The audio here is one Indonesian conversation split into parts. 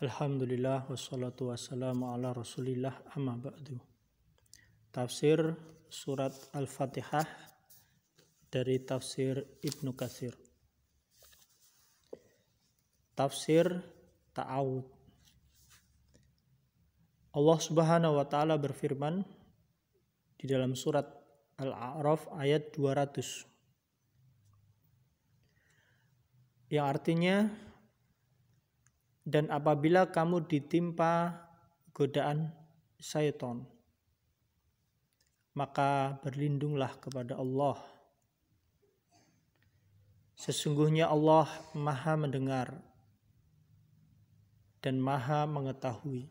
Alhamdulillah wassalatu wassalamu ala rasulillah amma ba'du. Tafsir surat Al-Fatihah dari tafsir Ibnu Katsir. Tafsir ta'awud. Allah Subhanahu wa taala berfirman di dalam surat Al-A'raf ayat 200 yang artinya, dan apabila kamu ditimpa godaan syaitan, maka berlindunglah kepada Allah. Sesungguhnya Allah Maha mendengar dan Maha mengetahui.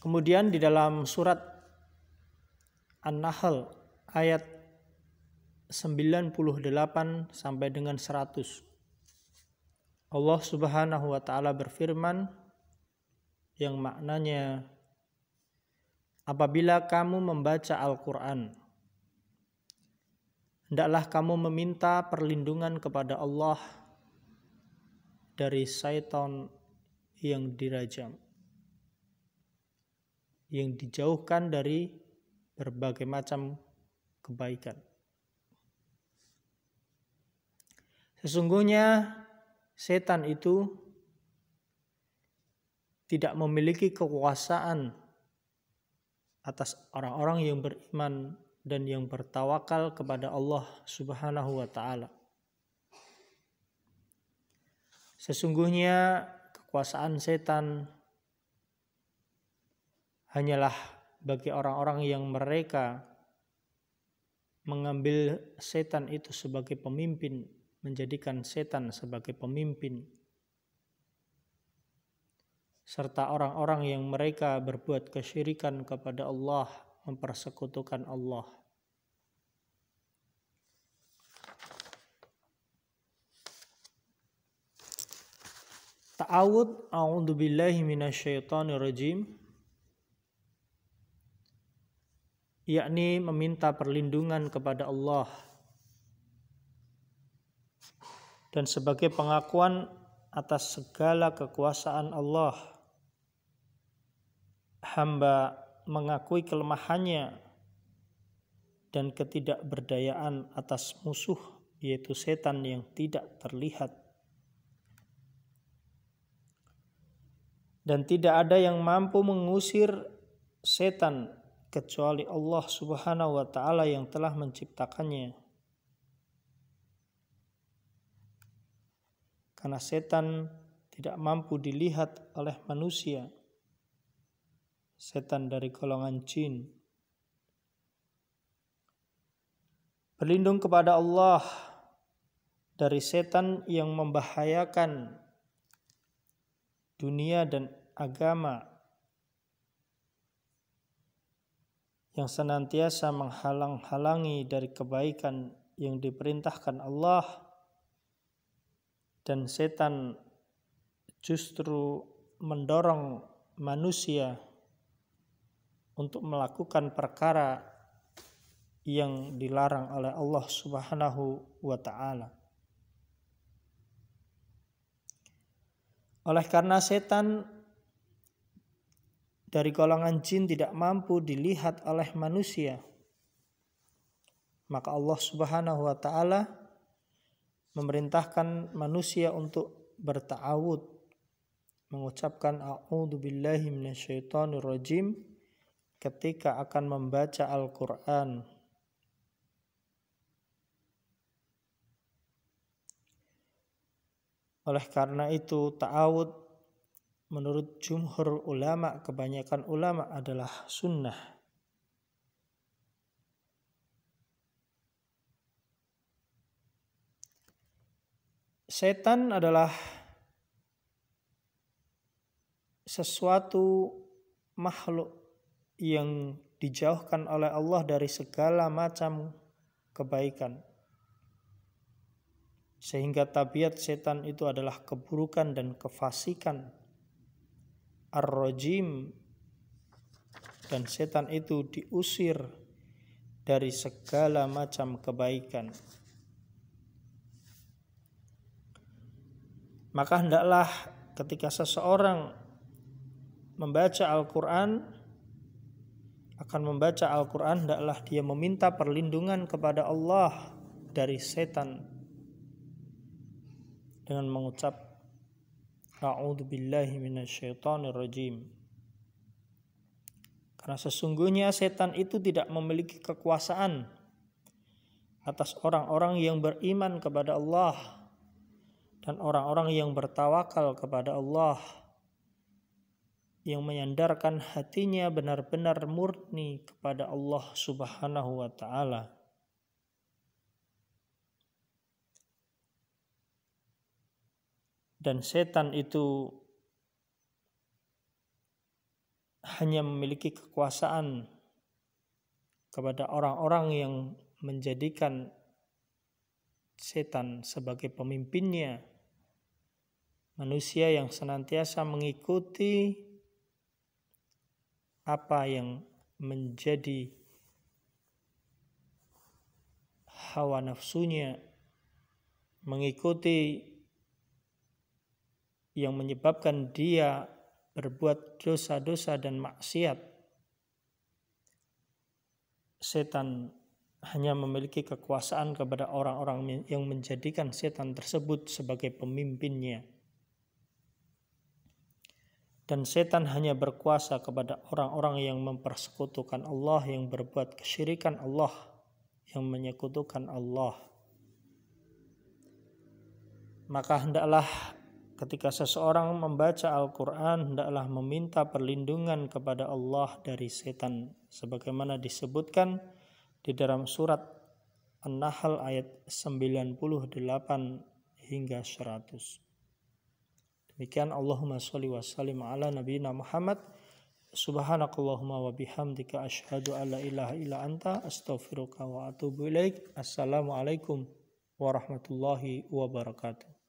Kemudian di dalam surat An-Nahl ayat 98 sampai dengan 100, Allah Subhanahu wa taala berfirman yang maknanya, apabila kamu membaca Al-Qur'an, hendaklah kamu meminta perlindungan kepada Allah dari syaitan yang dirajam, yang dijauhkan dari berbagai macam kebaikan. Sesungguhnya setan itu tidak memiliki kekuasaan atas orang-orang yang beriman dan yang bertawakal kepada Allah Subhanahu wa taala. Sesungguhnya kekuasaan setan hanyalah bagi orang-orang yang mereka mengambil setan itu sebagai pemimpin, menjadikan setan sebagai pemimpin, serta orang-orang yang mereka berbuat kesyirikan kepada Allah, mempersekutukan Allah. Ta'awud, a'udzubillahi minasyaitonirrajim, yakni meminta perlindungan kepada Allah, dan sebagai pengakuan atas segala kekuasaan Allah, hamba mengakui kelemahannya dan ketidakberdayaan atas musuh, yaitu setan yang tidak terlihat. Dan tidak ada yang mampu mengusir setan kecuali Allah Subhanahu wa taala yang telah menciptakannya. Karena setan tidak mampu dilihat oleh manusia, setan dari golongan jin. Berlindung kepada Allah dari setan yang membahayakan dunia dan agama, yang senantiasa menghalang-halangi dari kebaikan yang diperintahkan Allah, dan setan justru mendorong manusia untuk melakukan perkara yang dilarang oleh Allah Subhanahu wa taala. Oleh karena setan dari golongan jin tidak mampu dilihat oleh manusia, maka Allah Subhanahu wa taala memerintahkan manusia untuk berta'awud, mengucapkan a'udzubillahi minasyaitonirrajim ketika akan membaca Al-Qur'an. Oleh karena itu, ta'awud menurut jumhur ulama, kebanyakan ulama, adalah sunnah. Setan adalah sesuatu makhluk yang dijauhkan oleh Allah dari segala macam kebaikan, sehingga tabiat setan itu adalah keburukan dan kefasikan, ar-rajim, dan setan itu diusir dari segala macam kebaikan. Maka hendaklah ketika seseorang membaca Al-Quran, hendaklah dia meminta perlindungan kepada Allah dari setan dengan mengucap A'udzubillahi minasyaitonirrajim. Karena sesungguhnya setan itu tidak memiliki kekuasaan atas orang-orang yang beriman kepada Allah dan orang-orang yang bertawakal kepada Allah, yang menyandarkan hatinya benar-benar murni kepada Allah Subhanahu wa ta'ala. Dan setan itu hanya memiliki kekuasaan kepada orang-orang yang menjadikan setan sebagai pemimpinnya, manusia yang senantiasa mengikuti apa yang menjadi hawa nafsunya, mengikuti yang menyebabkan dia berbuat dosa-dosa dan maksiat. Setan hanya memiliki kekuasaan kepada orang-orang yang menjadikan setan tersebut sebagai pemimpinnya. Dan setan hanya berkuasa kepada orang-orang yang mempersekutukan Allah, yang berbuat kesyirikan Allah, yang menyekutukan Allah. Maka hendaklah ketika seseorang membaca Al-Quran, hendaklah meminta perlindungan kepada Allah dari setan, sebagaimana disebutkan di dalam surat An-Nahl ayat 98 hingga 100. Demikian, Allahumma sholli wa sallim ala nabiyina Muhammad. Subhanakallahumma wa bihamdika asyhadu an la ilaha illa anta astaghfiruka wa atubu ilaik. Assalamualaikum warahmatullahi wabarakatuh.